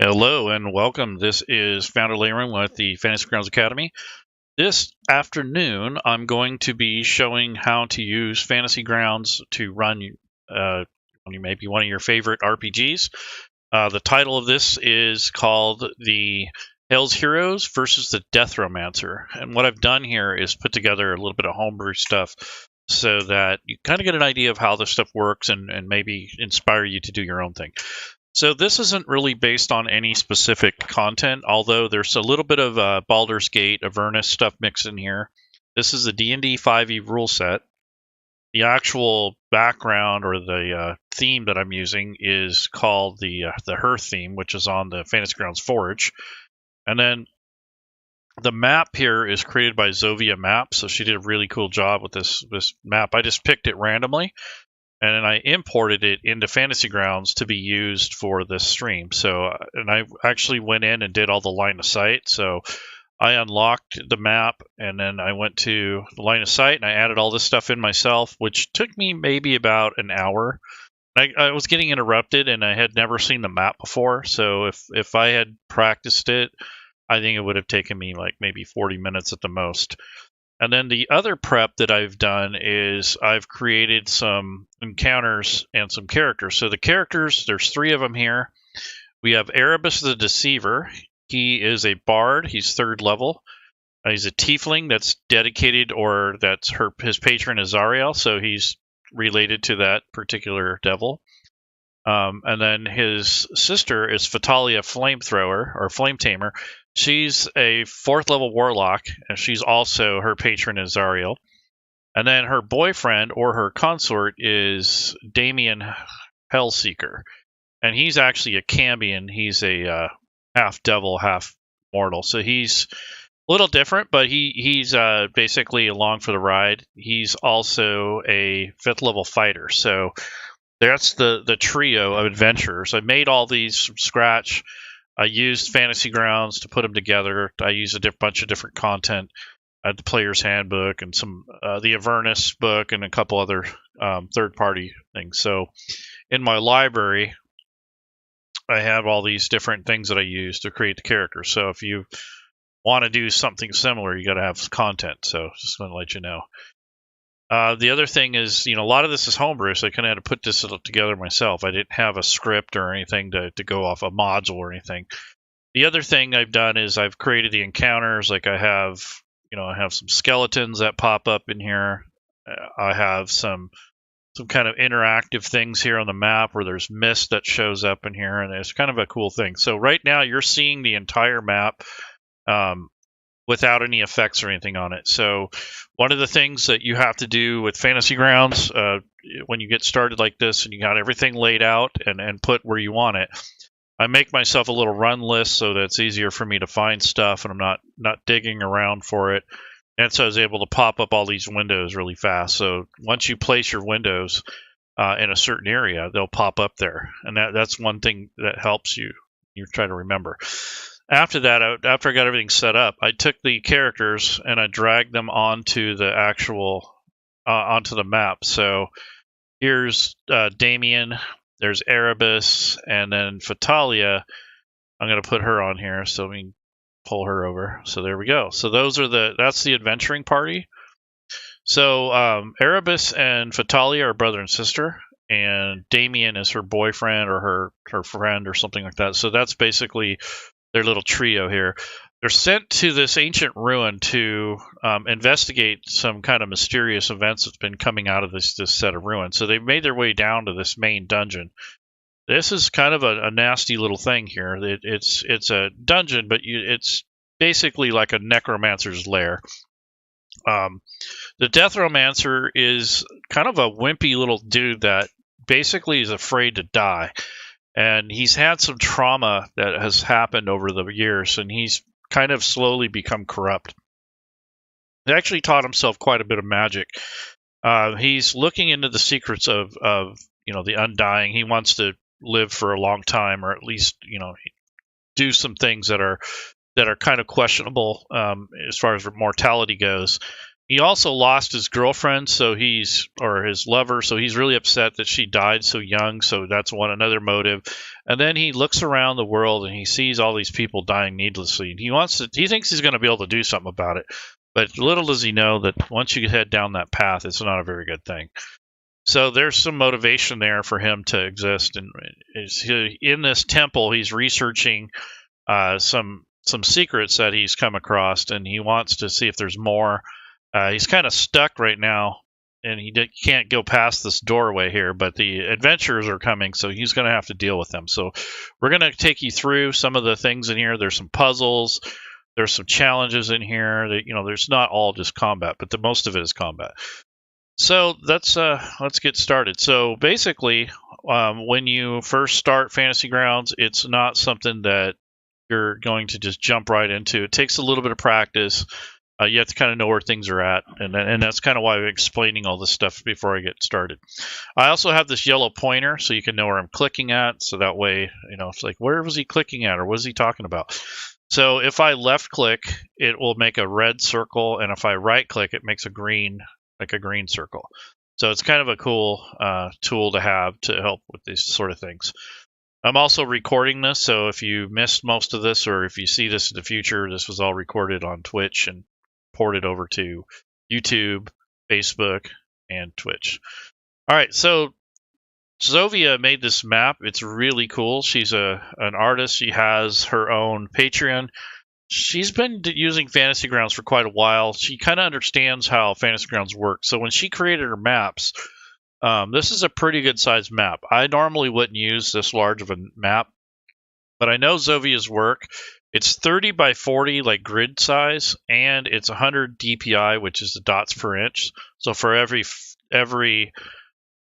Hello and welcome. This is Founder Layron with the Fantasy Grounds Academy. This afternoon, I'm going to be showing how to use Fantasy Grounds to run maybe one of your favorite RPGs. The title of this is called the Hell's Heroes versus the Deathromancer. And what I've done here is put together a little bit of homebrew stuff so that you kind of get an idea of how this stuff works and maybe inspire you to do your own thing. So this isn't really based on any specific content, although there's a little bit of Baldur's Gate, Avernus stuff mixed in here. This is the DnD5e Rule-set. The actual background or the theme that I'm using is called the Hearth theme, which is on the Fantasy Grounds Forge. And then the map here is created by Zovia Map, so she did a really cool job with this map. I just picked it randomly, and then I imported it into Fantasy Grounds to be used for this stream. So, and I actually went in and did all the line of sight. So I unlocked the map, and then I went to the line of sight, and I added all this stuff in myself, which took me maybe about an hour. I was getting interrupted, and I had never seen the map before. So if I had practiced it, I think it would have taken me like maybe 40 minutes at the most. And then the other prep that I've done is I've created some encounters and some characters. So the characters, there's 3 of them here. We have Erebus the Deceiver. He is a bard. He's 3rd level. He's a tiefling that's dedicated, or that's his patron is Zariel, so he's related to that particular devil. And then his sister is Fatalia Flamethrower, or Flame Tamer. She's a 4th level warlock, and she's also, her patron is Zariel. And then her boyfriend, or her consort, is Damien Hellseeker. And he's actually a Cambion. He's a half devil, half mortal. So he's a little different, but he's basically along for the ride. He's also a 5th level fighter. So that's the trio of adventurers. I made all these from scratch. I used Fantasy Grounds to put them together. I used a bunch of different content. I had the Player's Handbook and some the Avernus book and a couple other third-party things. So in my library, I have all these different things that I use to create the characters. So if you want to do something similar, you got to have content. So just want to let you know. The other thing is, a lot of this is homebrew, so I kind of had to put this together myself. I didn't have a script or anything to go off a module or anything. The other thing I've done is I've created the encounters. Like I have some skeletons that pop up in here. I have some kind of interactive things here on the map where there's mist that shows up in here, and it's kind of a cool thing. So right now you're seeing the entire map without any effects or anything on it. So one of the things that you have to do with Fantasy Grounds when you get started like this and you got everything laid out and put where you want it, I make myself a little run list so that it's easier for me to find stuff and I'm not digging around for it. And so I was able to pop up all these windows really fast. So once you place your windows in a certain area, they'll pop up there. And that's one thing that helps you try to remember. After that, after I got everything set up, I took the characters and I dragged them onto the onto the map. So here's Damien, there's Erebus, and then Fatalia. I'm going to put her on here so we can pull her over. So there we go. So that's the adventuring party. So Erebus and Fatalia are brother and sister, and Damien is her boyfriend or her friend or something like that. So that's basically their little trio here. They're sent to this ancient ruin to investigate some kind of mysterious events that's been coming out of this set of ruins. So they've made their way down to this main dungeon. This is kind of a nasty little thing here. It's a dungeon, but it's basically like a necromancer's lair. The Deathromancer is kind of a wimpy little dude that basically is afraid to die. And he's had some trauma that has happened over the years, and he's kind of slowly become corrupt. He actually taught himself quite a bit of magic. He's looking into the secrets of the undying. He wants to live for a long time, or at least do some things that are kind of questionable as far as mortality goes. He also lost his girlfriend, so or his lover, so he's really upset that she died so young. So that's another motive. And then he looks around the world and he sees all these people dying needlessly. He thinks he's going to be able to do something about it. But little does he know that once you head down that path, it's not a very good thing. So there's some motivation there for him to exist. And in this temple, he's researching some secrets that he's come across, and he wants to see if there's more. He's kind of stuck right now, and he can't go past this doorway here, but the adventurers are coming, so he's going to have to deal with them. So we're going to take you through some of the things in here. There's some puzzles. There's some challenges in here. That, there's not all just combat, but most of it is combat. So let's get started. So basically, when you first start Fantasy Grounds, it's not something that you're going to just jump right into. It takes a little bit of practice. You have to kind of know where things are at, and that's kind of why I'm explaining all this stuff before I get started. I also have this yellow pointer, so you can know where I'm clicking at, so that way, it's like, where was he clicking at, or what is he talking about? So if I left-click, it will make a red circle, and if I right-click, it makes a green circle. So it's kind of a cool tool to have to help with these sort of things. I'm also recording this, so if you missed most of this, or if you see this in the future, this was all recorded on Twitch and ported over to YouTube, Facebook, and Twitch. All right, so Zovia made this map. It's really cool. She's an artist. She has her own Patreon. She's been using Fantasy Grounds for quite a while. She kind of understands how Fantasy Grounds works. So when she created her maps, this is a pretty good sized map. I normally wouldn't use this large of a map, but I know Zovia's work. It's 30 by 40, like grid size, and it's 100 DPI, which is the dots per inch. So for every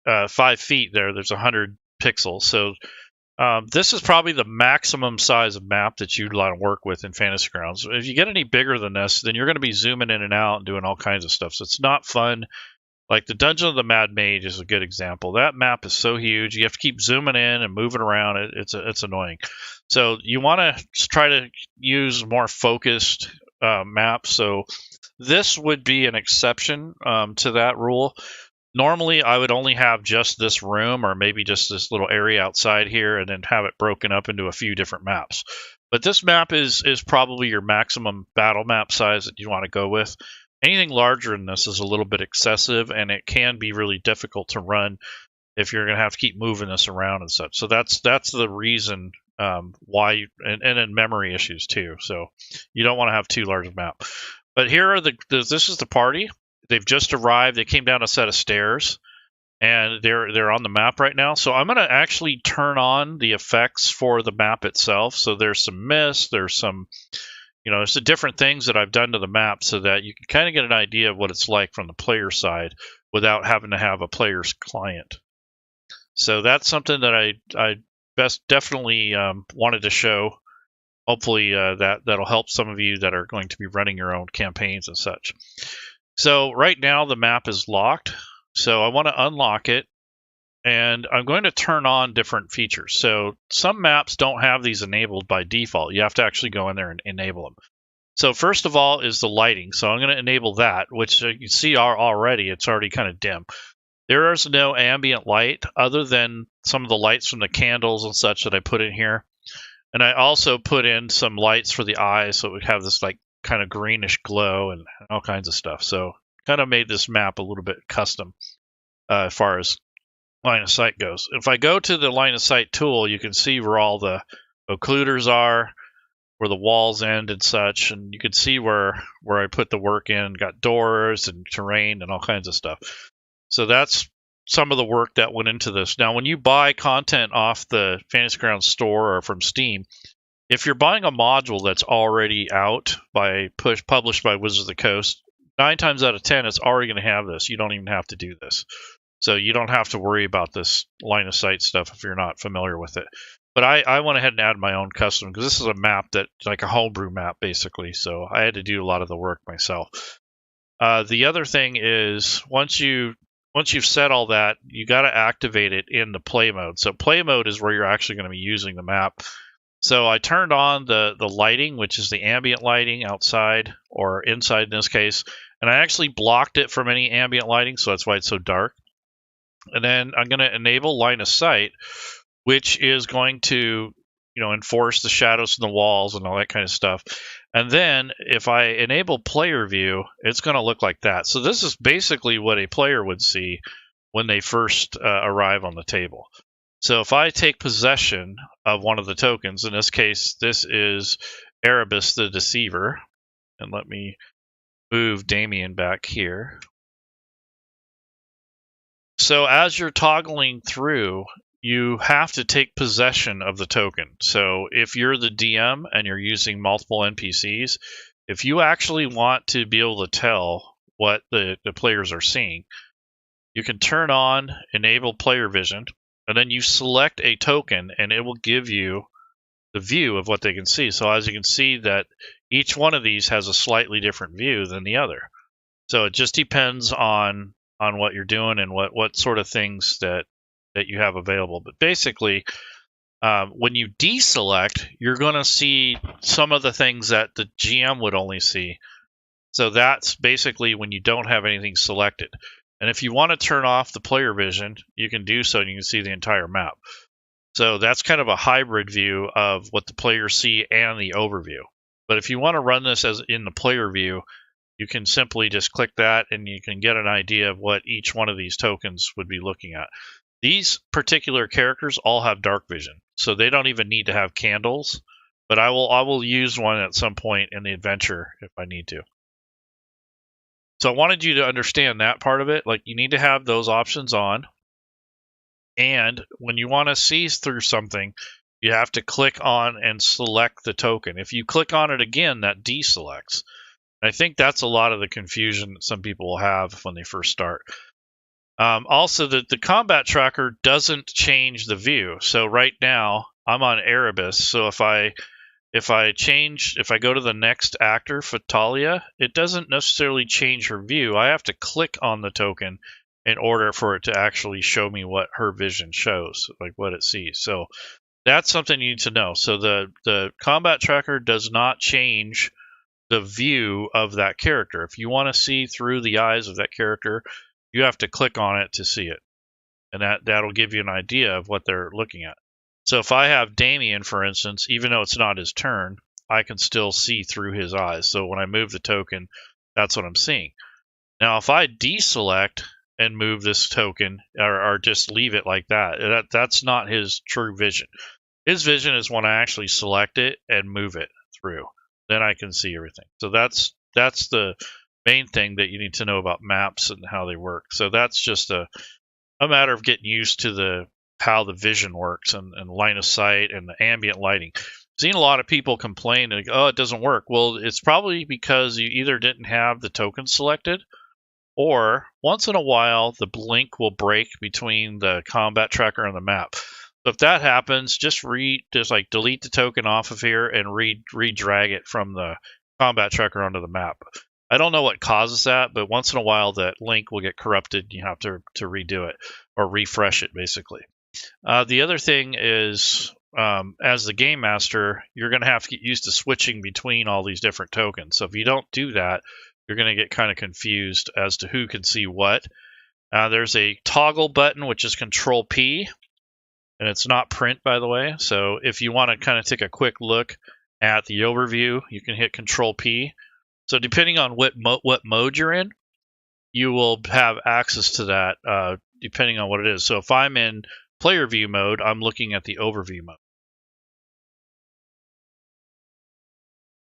5 feet there's 100 pixels. So this is probably the maximum size of map that you'd want to work with in Fantasy Grounds. If you get any bigger than this, then you're going to be zooming in and out and doing all kinds of stuff. So it's not fun. Like the Dungeon of the Mad Mage is a good example. That map is so huge. You have to keep zooming in and moving around. It's annoying. So you want to try to use more focused maps. So this would be an exception to that rule. Normally, I would only have just this room or maybe just this little area outside here and then have it broken up into a few different maps. But this map is probably your maximum battle map size that you want to go with. Anything larger than this is a little bit excessive, and it can be really difficult to run if you're going to have to keep moving this around and such. So that's the reason why, and then memory issues too. So you don't want to have too large a map. But here are this is the party. They've just arrived. They came down a set of stairs, and they're on the map right now. So I'm going to actually turn on the effects for the map itself. So there's some mist, there's some, there's the different things that I've done to the map so that you can kind of get an idea of what it's like from the player side without having to have a player's client. So that's something that I definitely wanted to show. Hopefully that'll help some of you that are going to be running your own campaigns and such. So right now the map is locked. So I want to unlock it, and I'm going to turn on different features. So some maps don't have these enabled by default. You have to actually go in there and enable them. So first of all is the lighting. So I'm going to enable that, which you can see already, it's already kind of dim. There is no ambient light other than some of the lights from the candles and such that I put in here. And I also put in some lights for the eyes, so it would have this like kind of greenish glow and all kinds of stuff. So kind of made this map a little bit custom as far as line of sight goes. If I go to the line of sight tool, you can see where all the occluders are, where the walls end and such, and you can see where I put the work in. Got doors and terrain and all kinds of stuff. So that's some of the work that went into this. Now, when you buy content off the Fantasy Grounds store or from Steam, if you're buying a module that's already out published by Wizards of the Coast, 9 times out of 10, it's already going to have this. You don't even have to do this. So you don't have to worry about this line of sight stuff if you're not familiar with it. But I went ahead and added my own custom because this is a map that, like a homebrew map, basically. So I had to do a lot of the work myself. The other thing is once you've set all that, you got to activate it in the play mode. So play mode is where you're actually going to be using the map. So I turned on the lighting, which is the ambient lighting outside or inside in this case, And I actually blocked it from any ambient lighting, so that's why it's so dark. And then I'm going to enable line of sight, which is going to, enforce the shadows in the walls and all that kind of stuff. And then if I enable player view, it's going to look like that. So this is basically what a player would see when they first arrive on the table. So if I take possession of one of the tokens, in this case, this is Erebus the Deceiver, and let me move Damien back here. So as you're toggling through, you have to take possession of the token. So if you're the DM and you're using multiple NPCs, if you actually want to be able to tell what the players are seeing, you can turn on enable player vision, and then you select a token and it will give you the view of what they can see. So as you can see that each one of these has a slightly different view than the other. So it just depends on what you're doing and what sort of things that you have available. But basically, when you deselect, you're going to see some of the things that the GM would only see. So that's basically when you don't have anything selected. And if you want to turn off the player vision, you can do so and you can see the entire map. So that's kind of a hybrid view of what the players see and the overview. But if you want to run this as in the player view, you can simply just click that and you can get an idea of what each one of these tokens would be looking at. These particular characters all have dark vision, so they don't even need to have candles, but I will use one at some point in the adventure if I need to. So I wanted you to understand that part of it. Like, you need to have those options on, and when you want to see through something, you have to click on and select the token. If you click on it again, that deselects. I think that's a lot of the confusion that some people will have when they first start. Also, the combat tracker doesn't change the view. So right now I'm on Erebus. So if I go to the next actor, Fatalia, it doesn't necessarily change her view. I have to click on the token in order for it to actually show me what her vision shows, like what it sees. So that's something you need to know. So the combat tracker does not change the view of that character. If you want to see through the eyes of that character, you have to click on it to see it. And that'll give you an idea of what they're looking at. So if I have Damien, for instance, even though it's not his turn, I can still see through his eyes. So when I move the token, that's what I'm seeing. Now, if I deselect and move this token or just leave it like that, that's not his true vision. His vision is when I actually select it and move it through. Then I can see everything. So that's the main thing that you need to know about maps and how they work. So that's just a matter of getting used to how the vision works and line of sight and the ambient lighting. I've seen a lot of people complain, like, oh, it doesn't work. Well, it's probably because you either didn't have the token selected, or once in a while the blink will break between the combat tracker and the map. So if that happens, just delete the token off of here and re-drag it from the combat tracker onto the map. I don't know what causes that, but once in a while that link will get corrupted and you have to redo it or refresh it, basically. The other thing is, as the game master, you're going to have to get used to switching between all these different tokens. So if you don't do that, you're going to get kind of confused as to who can see what. There's a toggle button, which is Control P. And it's not print, by the way. So if you want to kind of take a quick look at the overview, you can hit Control P. So depending on what mode you're in, you will have access to that depending on what it is. So if I'm in player view mode, I'm looking at the overview mode.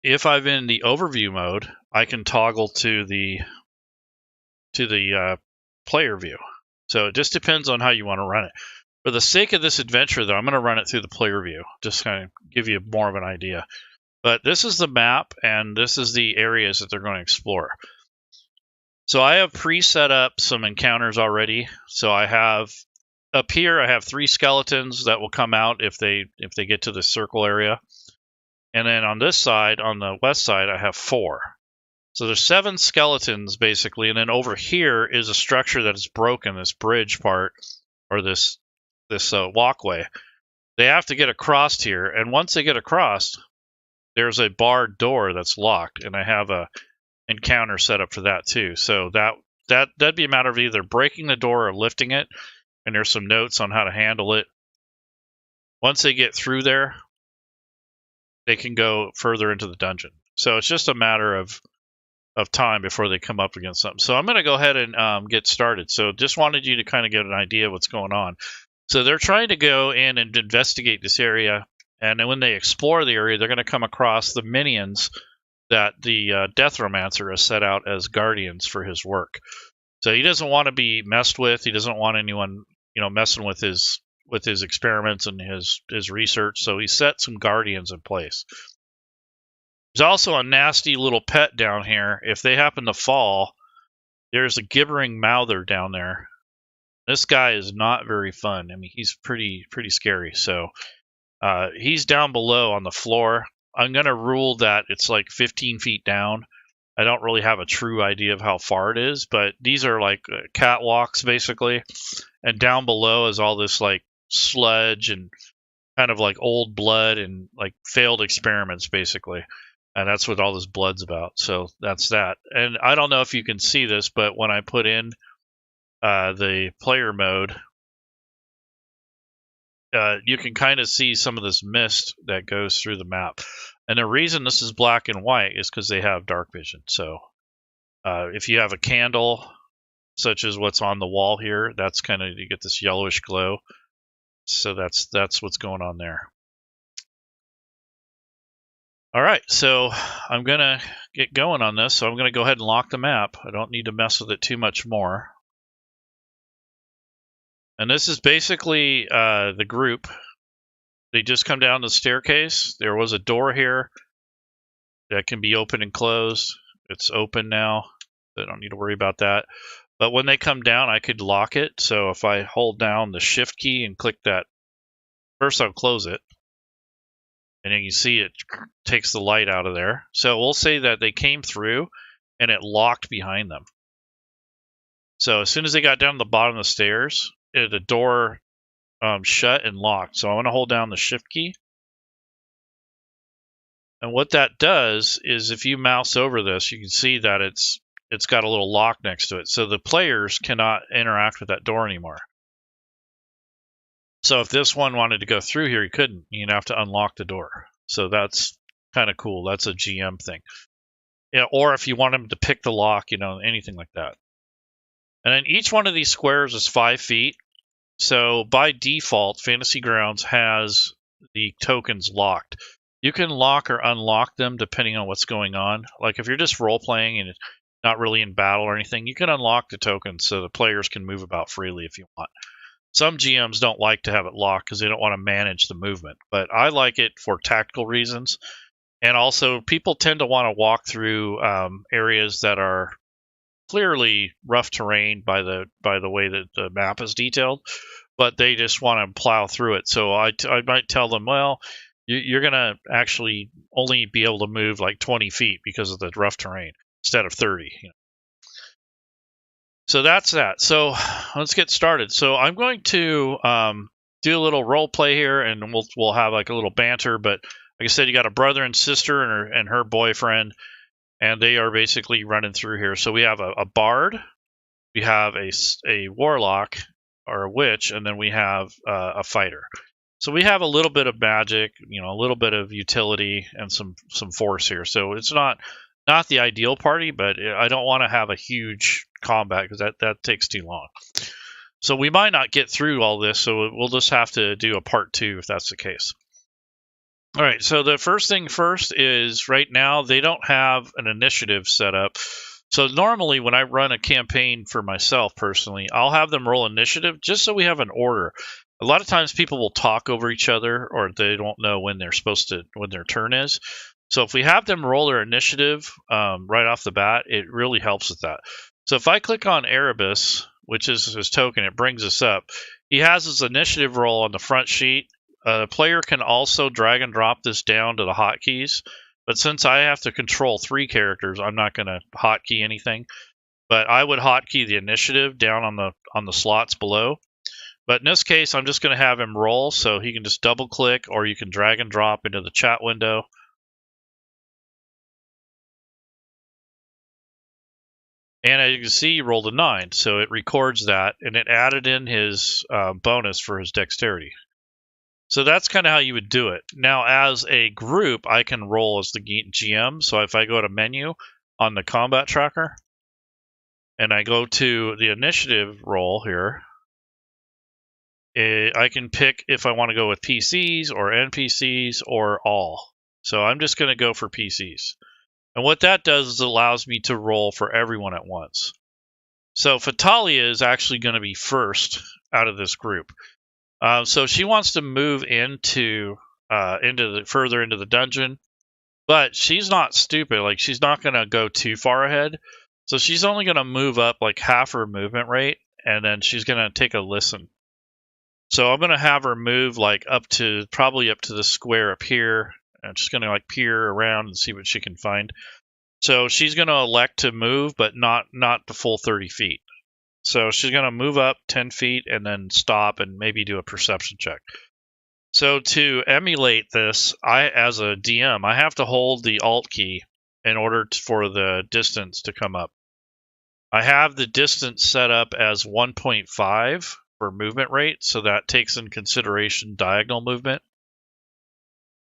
If I'm in the overview mode, I can toggle to the player view. So it just depends on how you want to run it. For the sake of this adventure, though, I'm going to run it through the player view, just kind of give you more of an idea. But this is the map, and this is the areas that they're going to explore. So I have pre-set up some encounters already. So I have, up here, I have 3 skeletons that will come out if they get to the circle area. And then on this side, on the west side, I have 4. So there's 7 skeletons, basically. And then over here is a structure that is broken, this bridge part, or this walkway. They have to get across here, and once they get across, there's a barred door that's locked, and I have a encounter set up for that too. So that'd be a matter of either breaking the door or lifting it, and there's some notes on how to handle it. Once they get through there, they can go further into the dungeon. So it's just a matter of time before they come up against something. So I'm going to go ahead and get started. So just wanted you to kind of get an idea of what's going on. So they're trying to go in and investigate this area, and then when they explore the area, they're going to come across the minions that the Deathromancer has set out as guardians for his work. So he doesn't want to be messed with. He doesn't want anyone, messing with his experiments and his research. So he set some guardians in place. There's also a nasty little pet down here. If they happen to fall, there's a gibbering mouther down there. This guy is not very fun. I mean, he's pretty scary. So he's down below on the floor. I'm going to rule that it's like 15 feet down. I don't really have a true idea of how far it is, but these are like catwalks basically. And down below is all this like sludge and kind of like old blood and like failed experiments basically. And that's what all this blood's about. So that's that. And I don't know if you can see this, but when I put in the player mode, you can kind of see some of this mist that goes through the map. And the reason this is black and white is because they have dark vision. So if you have a candle, such as what's on the wall here, that's kind of, you get this yellowish glow. So that's what's going on there. All right, so I'm going to get going on this. So I'm going to go ahead and lock the map. I don't need to mess with it too much more. And this is basically the group. They just come down the staircase. There was a door here that can be open and closed. It's open now. I don't need to worry about that. But when they come down, I could lock it. So if I hold down the shift key and click that, first I'll close it. And then you see it takes the light out of there. So we'll say that they came through and it locked behind them. So as soon as they got down to the bottom of the stairs, the door shut and locked. So I'm going to hold down the shift key. And what that does is if you mouse over this, you can see that it's got a little lock next to it. So the players cannot interact with that door anymore. So if this one wanted to go through here, he couldn't. You'd have to unlock the door. So that's kind of cool. That's a GM thing. Yeah, or if you want him to pick the lock, anything like that. And then each one of these squares is 5 feet. So by default, Fantasy Grounds has the tokens locked. You can lock or unlock them depending on what's going on. Like if you're just role-playing and not really in battle or anything, you can unlock the tokens so the players can move about freely if you want. Some GMs don't like to have it locked because they don't want to manage the movement. But I like it for tactical reasons. And also, people tend to want to walk through areas that are clearly rough terrain by the way that the map is detailed, but they just want to plow through it. So I might tell them, well, you're going to actually only be able to move like 20 feet because of the rough terrain instead of 30. So that's that. So let's get started. So I'm going to do a little role play here, and we'll have like a little banter. But like I said, you got a brother and sister and her boyfriend, and they are basically running through here. So we have a bard, we have a warlock or a witch, and then we have a fighter. So we have a little bit of magic, a little bit of utility, and some force here. So it's not the ideal party, but I don't want to have a huge combat because that takes too long. So we might not get through all this, so we'll just have to do a part 2 if that's the case. All right, so the first thing first is right now they don't have an initiative set up. So normally when I run a campaign for myself personally, I'll have them roll initiative just so we have an order. A lot of times people will talk over each other or they don't know when their turn is. So if we have them roll their initiative right off the bat, it really helps with that. So if I click on Erebus, which is his token, it brings us up. He has his initiative roll on the front sheet. The player can also drag and drop this down to the hotkeys. But since I have to control 3 characters, I'm not going to hotkey anything. But I would hotkey the initiative down on the slots below. But in this case, I'm just going to have him roll, so he can just double click, or you can drag and drop into the chat window. And as you can see, he rolled a 9, so it records that, and it added in his bonus for his dexterity. So that's kind of how you would do it. Now, as a group, I can roll as the GM. So if I go to menu on the combat tracker, and I go to the initiative roll here, I can pick if I want to go with PCs or NPCs or all. So I'm just going to go for PCs. And what that does is it allows me to roll for everyone at once. So Fatalia is actually going to be first out of this group. So she wants to move into further into the dungeon, but she's not stupid. Like, she's not going to go too far ahead. So she's only going to move up like half her movement rate, and then she's going to take a listen. So I'm going to have her move like probably up to the square up here. I'm just going to like peer around and see what she can find. So she's going to elect to move, but not the full 30 feet. So she's going to move up 10 feet and then stop and maybe do a perception check. So to emulate this, as a DM, I have to hold the Alt key in order for the distance to come up. I have the distance set up as 1.5 for movement rate, so that takes in consideration diagonal movement.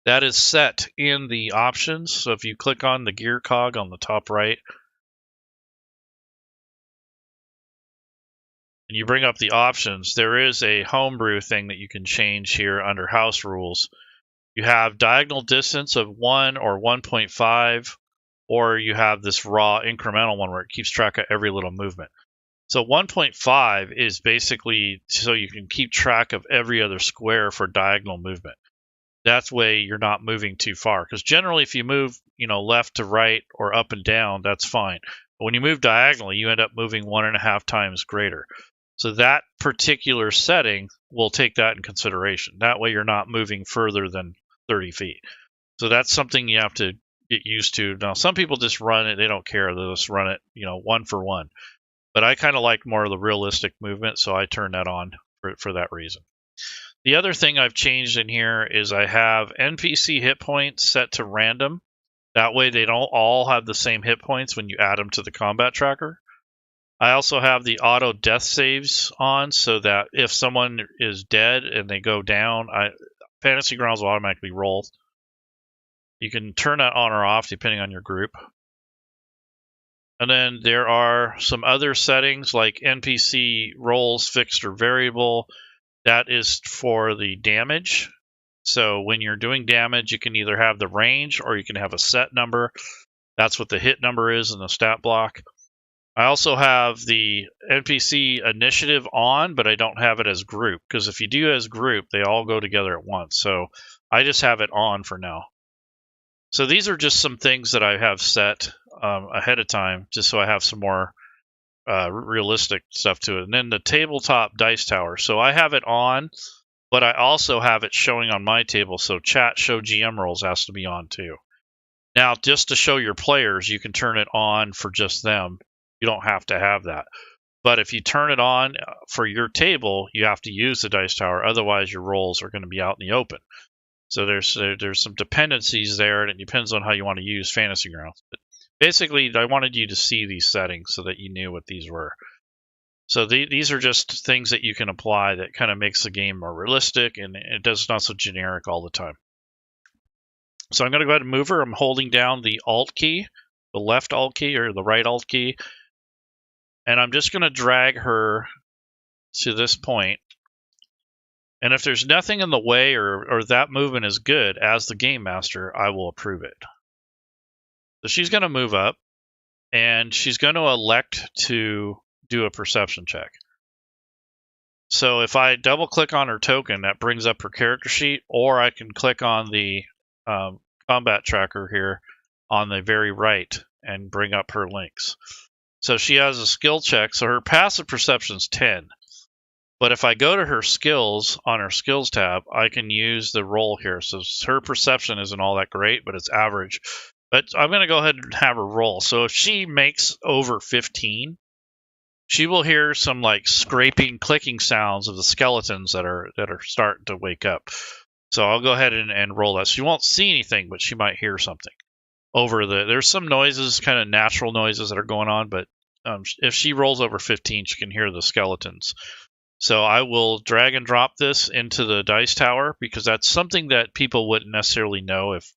That is set in the options. So if you click on the gear cog on the top right, and you bring up the options, there is a homebrew thing that you can change here under house rules. You have diagonal distance of 1 or 1.5, or you have this raw incremental one where it keeps track of every little movement. So 1.5 is basically so you can keep track of every other square for diagonal movement. That way you're not moving too far. Because generally if you move, left to right or up and down, that's fine. But when you move diagonally, you end up moving 1.5 times greater. So that particular setting will take that in consideration. That way you're not moving further than 30 feet. So that's something you have to get used to. Now, some people just run it. They don't care. They'll just run it, 1 for 1. But I kind of like more of the realistic movement, so I turn that on for that reason. The other thing I've changed in here is I have NPC hit points set to random. That way they don't all have the same hit points when you add them to the combat tracker. I also have the auto death saves on, so that if someone is dead and they go down, Fantasy Grounds will automatically roll. You can turn that on or off depending on your group. And then there are some other settings like NPC rolls fixed or variable. That is for the damage. So when you're doing damage, you can either have the range or you can have a set number. That's what the hit number is in the stat block. I also have the NPC initiative on, but I don't have it as group, because if you do as group, they all go together at once. So I just have it on for now. So these are just some things that I have set ahead of time, just so I have some more realistic stuff to it. And then the tabletop dice tower. So I have it on, but I also have it showing on my table. So chat show GM rolls has to be on too. Now, just to show your players, you can turn it on for just them. You don't have to have that. But if you turn it on for your table, you have to use the dice tower. Otherwise, your rolls are going to be out in the open. So there's some dependencies there, and it depends on how you want to use Fantasy Grounds. But basically, I wanted you to see these settings so that you knew what these were. So these are just things that you can apply that kind of makes the game more realistic, and it does not so generic all the time. So I'm going to go ahead and move her. I'm holding down the Alt key, the left Alt key or the right Alt key, and I'm just going to drag her to this point. And if there's nothing in the way or that movement is good, as the game master, I will approve it. So she's going to move up, and she's going to elect to do a perception check. So if I double click on her token, that brings up her character sheet, or I can click on the combat tracker here on the very right and bring up her links. So she has a skill check, so her passive perception is 10. But if I go to her skills on her skills tab, I can use the roll here. So her perception isn't all that great, but it's average. But I'm going to go ahead and have her roll. So if she makes over 15, she will hear some like scraping, clicking sounds of the skeletons that are starting to wake up. So I'll go ahead and roll that. She won't see anything, but she might hear something. There's some noises, kind of natural noises that are going on, but if she rolls over 15, she can hear the skeletons. So I will drag and drop this into the dice tower because that's something that people wouldn't necessarily know if,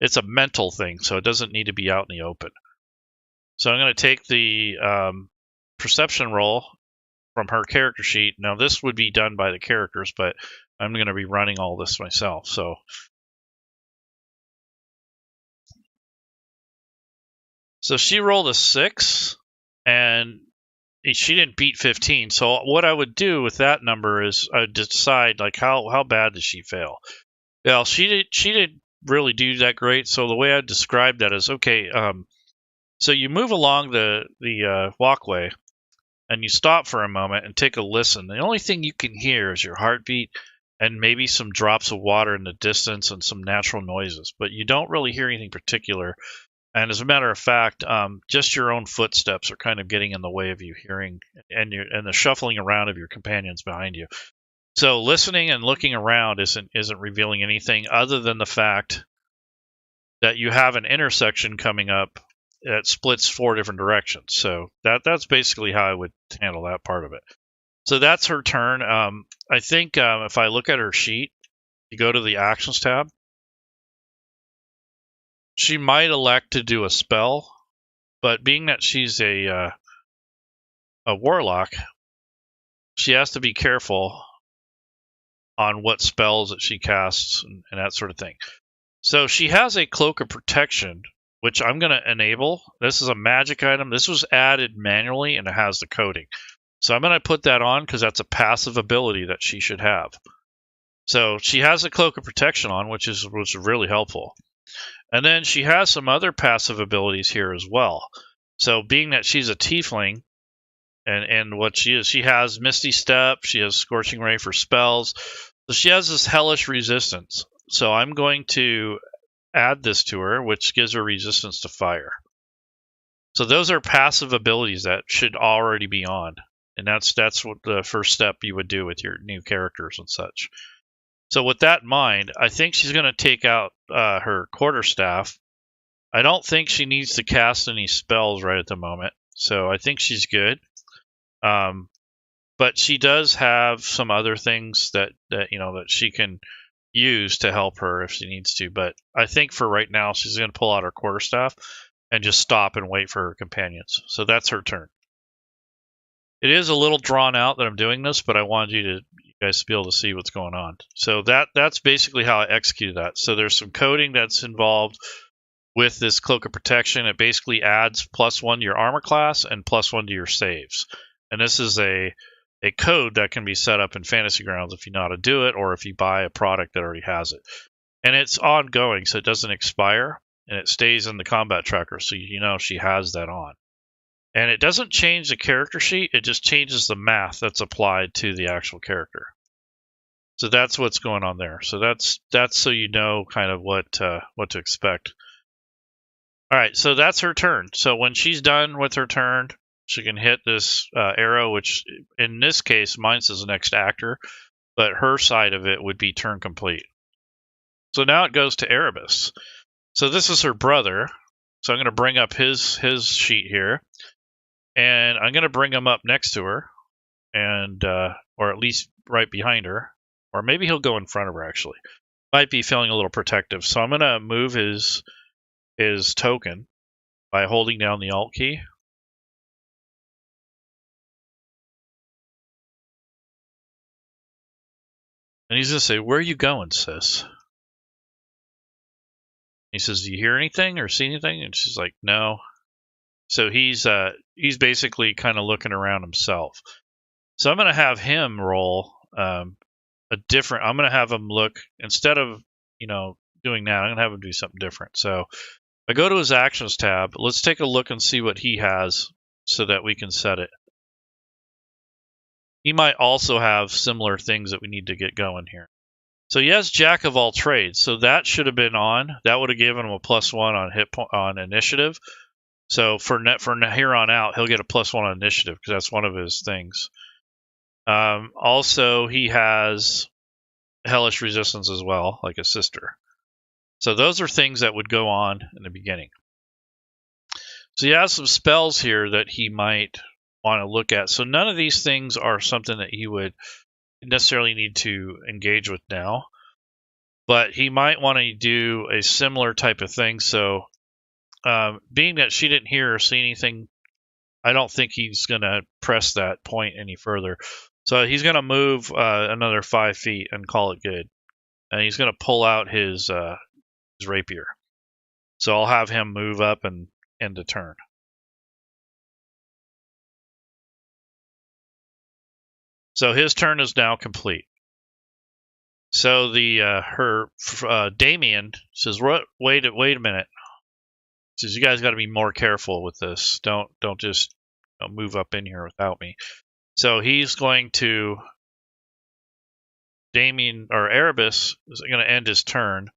it's a mental thing, so it doesn't need to be out in the open. So I'm going to take the perception roll from her character sheet. Now this would be done by the characters, but I'm going to be running all this myself. So she rolled a 6, and she didn't beat 15. So what I would do with that number is I'd decide like how bad did she fail. Well, she didn't really do that great. So the way I describe that is, okay, so you move along the walkway, and you stop for a moment and take a listen. The only thing you can hear is your heartbeat and maybe some drops of water in the distance and some natural noises, but you don't really hear anything particular. And as a matter of fact, just your own footsteps are kind of getting in the way of you hearing, and the shuffling around of your companions behind you. So listening and looking around isn't revealing anything other than the fact that you have an intersection coming up that splits 4 different directions. So that's basically how I would handle that part of it. So that's her turn. I think if I look at her sheet, you go to the Actions tab, she might elect to do a spell, but being that she's a warlock, she has to be careful on what spells that she casts and that sort of thing. So she has a Cloak of Protection, which I'm going to enable. This is a magic item. This was added manually, and it has the coding. So I'm going to put that on because that's a passive ability that she should have. So she has a Cloak of Protection on, which is really helpful. And then she has some other passive abilities here as well. So being that she's a tiefling, and what she has Misty Step, she has Scorching Ray for spells. So she has this hellish resistance. So I'm going to add this to her, which gives her resistance to fire. So those are passive abilities that should already be on. And that's what the first step you would do with your new characters and such. So with that in mind, I think she's going to take out her quarterstaff. I don't think she needs to cast any spells right at the moment, so I think she's good. But she does have some other things that she can use to help her if she needs to. But I think for right now, she's going to pull out her quarterstaff and just stop and wait for her companions. So that's her turn. It is a little drawn out that I'm doing this, but I wanted you guys to be able to see what's going on. So that's basically how I executed that. So there's some coding that's involved with this Cloak of Protection. It basically adds +1 to your armor class and +1 to your saves. And this is a code that can be set up in Fantasy Grounds if you know how to do it, or if you buy a product that already has it. And it's ongoing, so it doesn't expire, and it stays in the combat tracker, so you know she has that on. And it doesn't change the character sheet, it just changes the math that's applied to the actual character. So that's what's going on there. So that's so you know kind of what to expect. All right, so that's her turn. So when she's done with her turn, she can hit this arrow, which in this case, mine says next actor, but her side of it would be turn complete. So now it goes to Erebus. So this is her brother. So I'm going to bring up his sheet here, and I'm going to bring him up next to her, and or at least right behind her, or maybe he'll go in front of her. Actually, might be feeling a little protective. So I'm going to move his token by holding down the Alt key. And he's going to say, "Where are you going, sis?" He says, "Do you hear anything or see anything?" And she's like, "No." So he's basically kind of looking around himself. So I'm going to have him roll I'm going to have him look, instead of, doing that, I'm going to have him do something different. So I go to his Actions tab. Let's take a look and see what he has so that we can set it. He might also have similar things that we need to get going here. So he has Jack of all trades. So that should have been on. That would have given him a +1 on initiative. So for here on out, he'll get a +1 on initiative because that's one of his things. Also, he has hellish resistance as well, like his sister. So those are things that would go on in the beginning. So he has some spells here that he might want to look at. So none of these things are something that he would necessarily need to engage with now. But he might want to do a similar type of thing. So being that she didn't hear or see anything, I don't think he's going to press that point any further. So he's going to move another 5 feet and call it good. And he's going to pull out his rapier. So I'll have him move up and end the turn. So his turn is now complete. So the Damien says, "Wait a minute." Says, "You guys got to be more careful with this. Don't just move up in here without me." So he's going to Damien or Erebus is going to end his turn.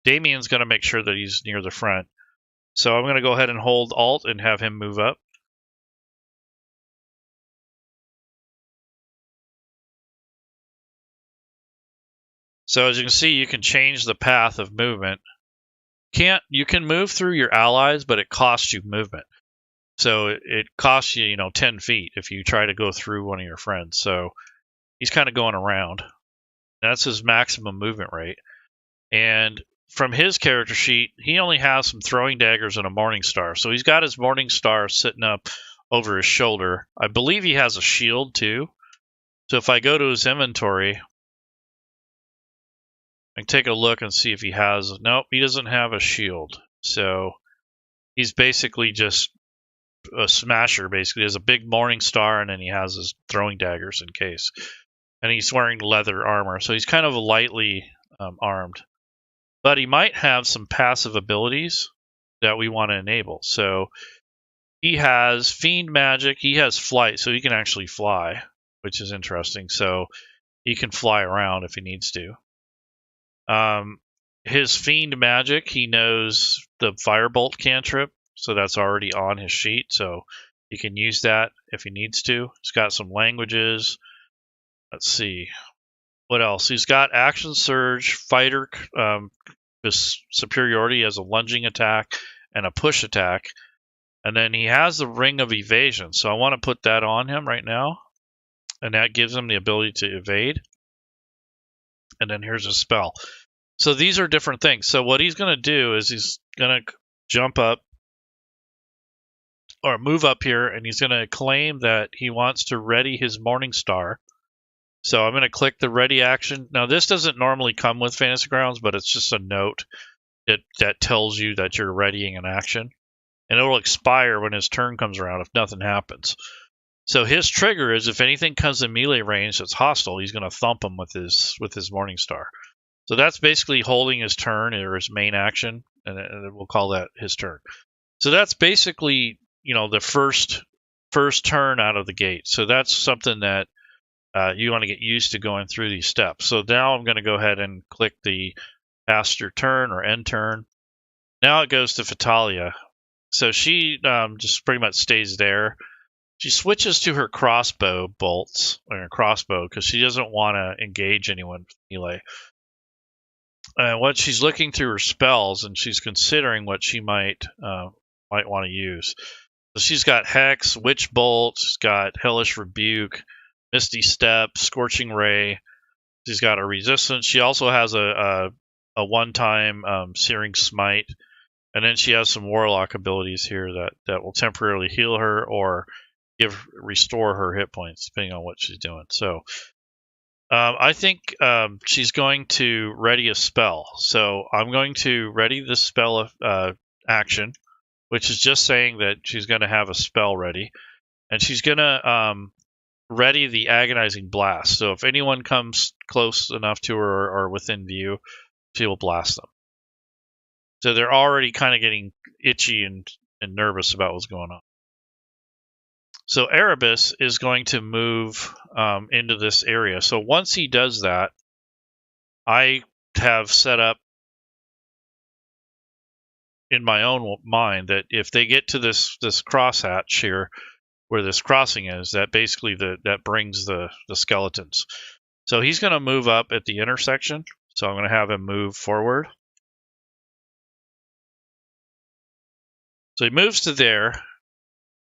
Damien's going to make sure that he's near the front. So I'm going to go ahead and hold Alt and have him move up. So as you can see, you can change the path of movement. You can move through your allies, but it costs you movement. So it costs you, 10 feet if you try to go through one of your friends. So he's kind of going around. That's his maximum movement rate. And from his character sheet, he only has some throwing daggers and a morning star. So he's got his morning star sitting up over his shoulder. I believe he has a shield too. So if I go to his inventory, I can take a look and see if he has. Nope, he doesn't have a shield. So he's basically just a smasher. Basically, he has a big morning star, and then he has his throwing daggers in case. And he's wearing leather armor, so he's kind of lightly armed. But he might have some passive abilities that we want to enable. So he has Fiend Magic. He has Flight, so he can actually fly, which is interesting. So he can fly around if he needs to. His Fiend Magic, he knows the Firebolt cantrip, so that's already on his sheet. So he can use that if he needs to. He's got some languages. Let's see. What else? He's got Action Surge, Fighter, his superiority as a lunging attack and a push attack. And then he has the Ring of Evasion. So I want to put that on him right now. And that gives him the ability to evade. And then here's a spell. So these are different things. So what he's going to do is he's going to jump up or move up here, and he's going to claim that he wants to ready his Morning Star. So I'm going to click the ready action. Now this doesn't normally come with Fantasy Grounds, but it's just a note that tells you that you're readying an action. And it will expire when his turn comes around if nothing happens. So his trigger is if anything comes in melee range that's hostile, he's going to thump him with his Morning Star. So that's basically holding his turn or his main action, and we'll call that his turn. So that's basically, the first turn out of the gate. So that's something that you want to get used to going through these steps. So now I'm going to go ahead and click the pass your turn or end turn. Now it goes to Fatalia. So she just pretty much stays there. She switches to her crossbow bolts, or her crossbow, because she doesn't want to engage anyone with melee. What she's looking through her spells, and she's considering what she might want to use. So she's got Hex, Witch Bolt, she's got Hellish Rebuke, Misty Step, Scorching Ray. She's got a Resistance. She also has a one-time Searing Smite. And then she has some Warlock abilities here that will temporarily heal her or restore her hit points, depending on what she's doing. So I think she's going to ready a spell. So I'm going to ready the spell action, which is just saying that she's going to have a spell ready. And she's going to ready the Agonizing Blast. So if anyone comes close enough to her or within view, she will blast them. So they're already kind of getting itchy and nervous about what's going on. So Erebus is going to move into this area. So once he does that, I have set up in my own mind that if they get to this crosshatch here, where this crossing is, that basically that brings the skeletons. So he's going to move up at the intersection. So I'm going to have him move forward. So he moves to there.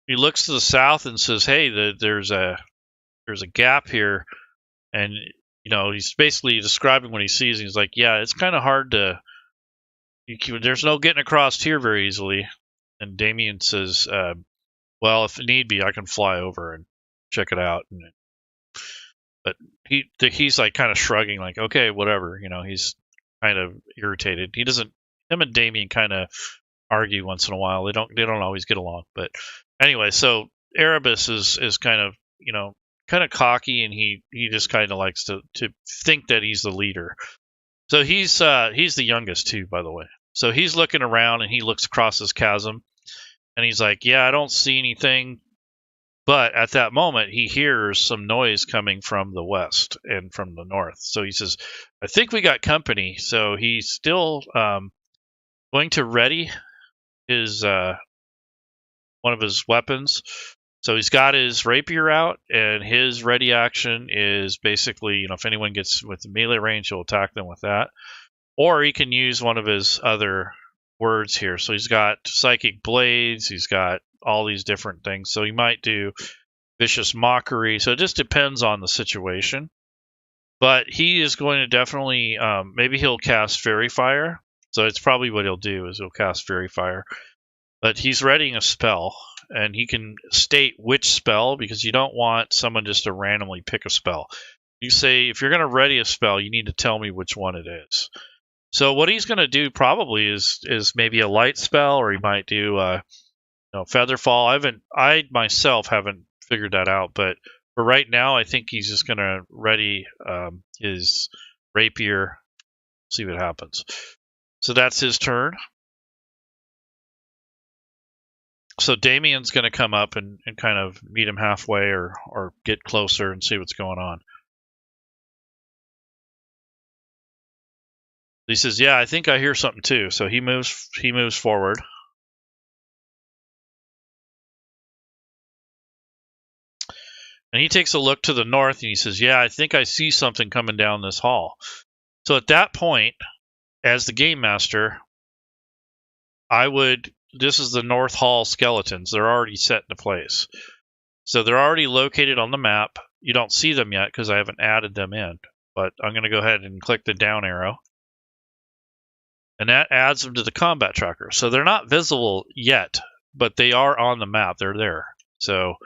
He looks to the south and says, "Hey, there's a gap here," and he's basically describing what he sees. And he's like, "Yeah, it's kind of hard to. There's no getting across here very easily." And Damien says, "Well, if need be, I can fly over and check it out." But he's like kind of shrugging, like, "Okay, whatever." He's kind of irritated. Him and Damien kind of argue once in a while. They don't always get along. But anyway, so Erebus is kind of kind of cocky, and he just kind of likes to think that he's the leader. So he's the youngest too, by the way. So he's looking around, and he looks across this chasm, and he's like, "Yeah, I don't see anything." But at that moment, he hears some noise coming from the west and from the north. So he says, "I think we got company." So he's still going to ready his one of his weapons. So he's got his rapier out, and his ready action is basically, if anyone gets with melee range, he'll attack them with that. Or he can use one of his other words here. So he's got psychic blades, he's got all these different things. So he might do vicious mockery. So it just depends on the situation. But he is going to definitely, maybe he'll cast Fairy Fire. So it's probably what he'll do is he'll cast Fairy Fire. But he's readying a spell, and he can state which spell, because you don't want someone just to randomly pick a spell. You say, if you're going to ready a spell, you need to tell me which one it is. So what he's going to do probably is maybe a light spell, or he might do Featherfall. I myself haven't figured that out, but for right now, I think he's just going to ready his rapier. See what happens. So that's his turn. So Damien's going to come up and kind of meet him halfway, or get closer and see what's going on. He says, "Yeah, I think I hear something too." So he moves forward. And he takes a look to the north, and he says, "Yeah, I think I see something coming down this hall." So at that point, as the game master, this is the North Hall skeletons. They're already set into place. So they're already located on the map. You don't see them yet because I haven't added them in. But I'm going to go ahead and click the down arrow. And that adds them to the combat tracker. So they're not visible yet, but they are on the map. They're there. So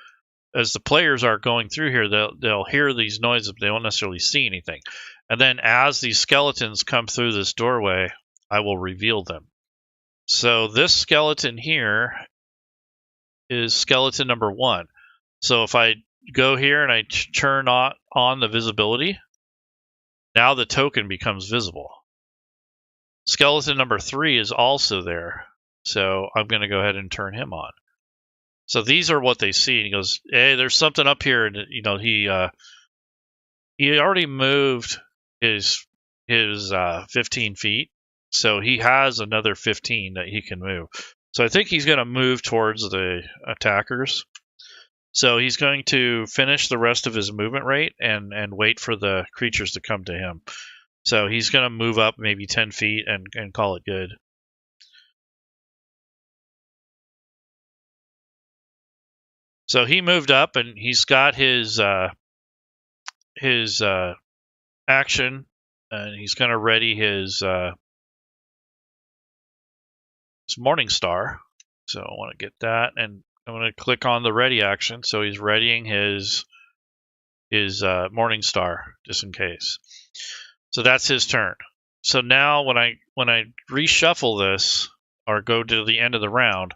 as the players are going through here, they'll hear these noises, but they won't necessarily see anything. And then as these skeletons come through this doorway, I will reveal them. So this skeleton here is skeleton number 1. So if I go here and I turn on the visibility, now the token becomes visible. Skeleton number 3 is also there. So I'm going to go ahead and turn him on. So these are what they see. And he goes, "Hey, there's something up here." And he already moved his 15 feet. So he has another 15 that he can move. So I think he's going to move towards the attackers. So he's going to finish the rest of his movement rate and wait for the creatures to come to him. So he's going to move up maybe 10 feet and call it good. So he moved up, and he's got his action, and he's going to ready his Morning Star. So I want to get that, and I'm going to click on the ready action. So he's readying his Morning Star just in case. So that's his turn. So now when I reshuffle this, or go to the end of the round,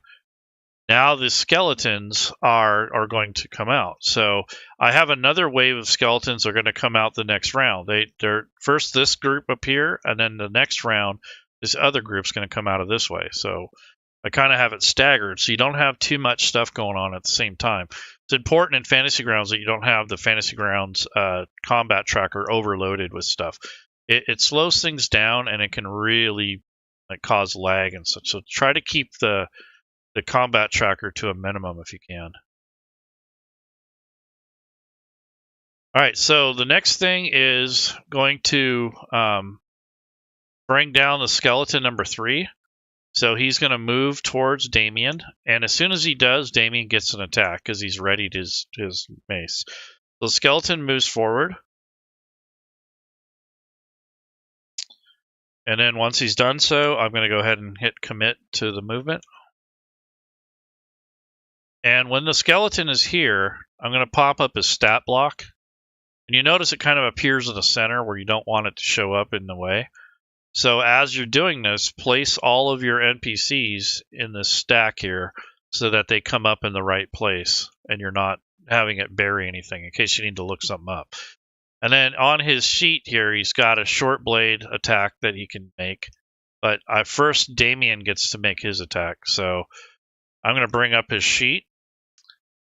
now the skeletons are going to come out. So I have another wave of skeletons that are going to come out the next round. They're first this group up here, and then the next round, this other group's going to come out of this way. So I kind of have it staggered, so you don't have too much stuff going on at the same time. It's important in Fantasy Grounds that you don't have the Fantasy Grounds combat tracker overloaded with stuff. It slows things down, and it can really cause lag and such. So try to keep the combat tracker to a minimum if you can. All right, so the next thing is going to bring down the skeleton number 3. So he's going to move towards Damien, and as soon as he does, Damien gets an attack because he's readied his mace. The skeleton moves forward, and then once he's done so, I'm going to go ahead and hit commit to the movement. And when the skeleton is here, I'm going to pop up his stat block. And you notice it kind of appears in the center where you don't want it to show up in the way. So as you're doing this, place all of your NPCs in this stack here so that they come up in the right place and you're not having it bury anything in case you need to look something up. And then on his sheet here, he's got a short blade attack that he can make. But first, Damien gets to make his attack. So I'm going to bring up his sheet.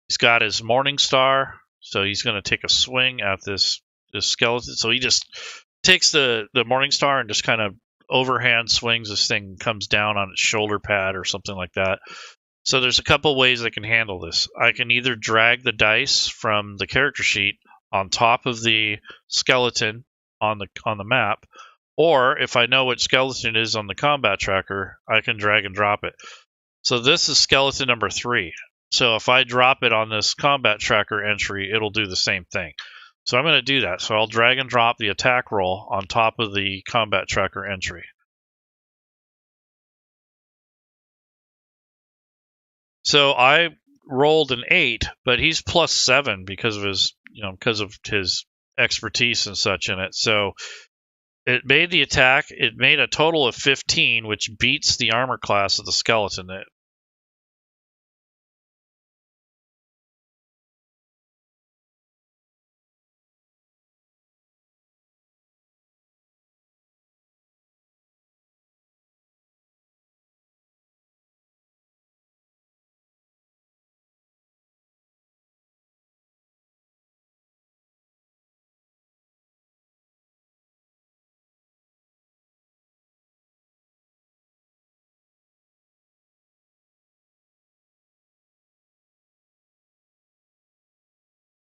He's got his Morning Star, so he's going to take a swing at this skeleton. So he just takes the Morning Star and just kind of overhand swings this thing, comes down on its shoulder pad or something like that. So there's a couple ways I can handle this. I can either drag the dice from the character sheet on top of the skeleton on the map, or if I know which skeleton it is on the combat tracker, I can drag and drop it. So this is skeleton number 3. So if I drop it on this combat tracker entry, it'll do the same thing. So I'm going to do that. So I'll drag and drop the attack roll on top of the combat tracker entry. So I rolled an 8, but he's +7 because of his expertise and such in it. So it made the attack. It made a total of 15, which beats the armor class of the skeleton.